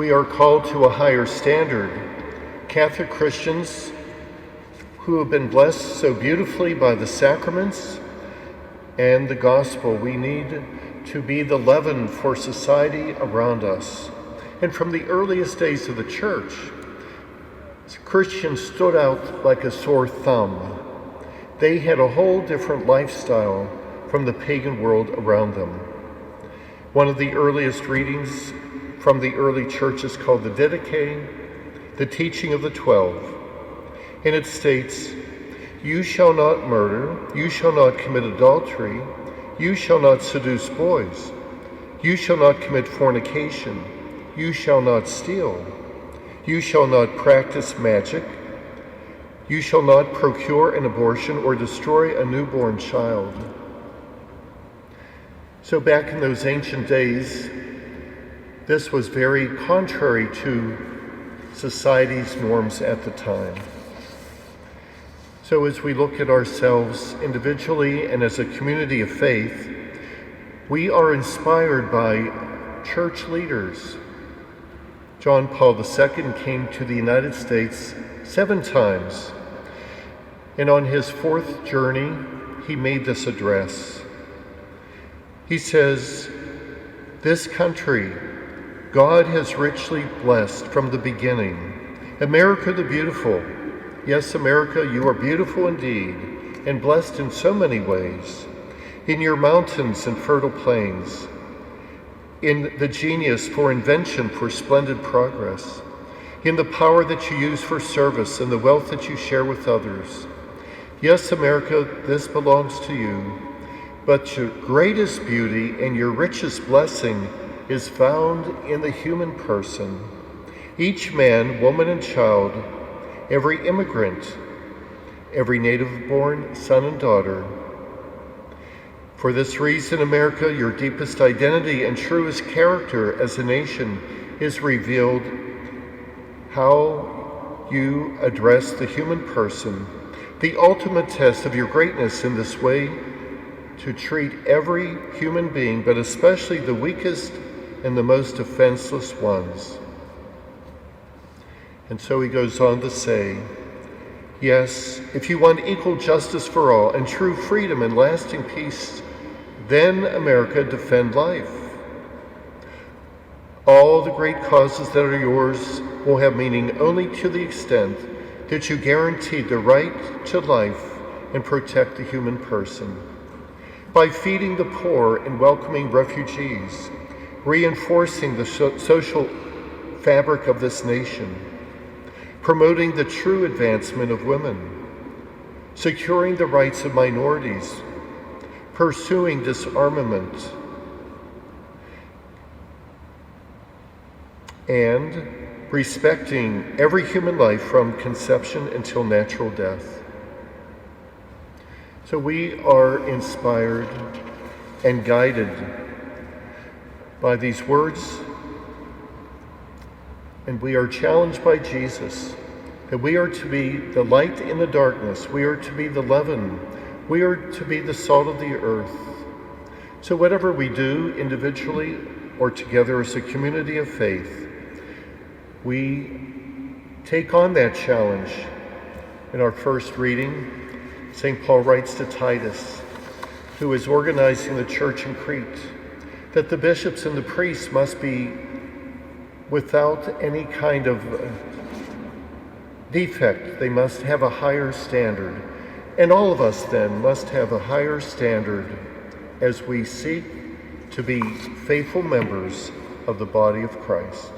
we are called to a higher standard. Catholic Christians who have been blessed so beautifully by the sacraments and the gospel, we need to be the leaven for society around us. And from the earliest days of the church, Christians stood out like a sore thumb. They had a whole different lifestyle from the pagan world around them. One of the earliest readings from the early church is called the Didache, the teaching of the 12. And it states, "You shall not murder, you shall not commit adultery, you shall not seduce boys, you shall not commit fornication, you shall not steal, you shall not practice magic, you shall not procure an abortion or destroy a newborn child." So back in those ancient days, this was very contrary to society's norms at the time. So as we look at ourselves individually and as a community of faith, we are inspired by church leaders. John Paul II came to the United States 7 times, and on his 4th journey, he made this address. He says, "This country God has richly blessed from the beginning. America the beautiful. Yes, America, you are beautiful indeed, and blessed in so many ways. In your mountains and fertile plains, in the genius for invention, for splendid progress, in the power that you use for service and the wealth that you share with others. Yes, America, this belongs to you, but your greatest beauty and your richest blessing is found in the human person. Each man, woman, and child, every immigrant, every native-born son and daughter. For this reason, America, your deepest identity and truest character as a nation is revealed how you address the human person, the ultimate test of your greatness in this way, to treat every human being, but especially the weakest and the most defenseless ones." And so he goes on to say, "Yes, if you want equal justice for all and true freedom and lasting peace, then, America, defend life. All the great causes that are yours will have meaning only to the extent that you guarantee the right to life and protect the human person. By feeding the poor and welcoming refugees, reinforcing the social fabric of this nation, promoting the true advancement of women, securing the rights of minorities, pursuing disarmament, and respecting every human life from conception until natural death." So we are inspired and guided by these words, and we are challenged by Jesus that we are to be the light in the darkness, we are to be the leaven, we are to be the salt of the earth. So whatever we do individually or together as a community of faith, we take on that challenge. In our first reading, St. Paul writes to Titus, who is organizing the church in Crete, that the bishops and the priests must be without any kind of defect. They must have a higher standard. And all of us then must have a higher standard as we seek to be faithful members of the body of Christ.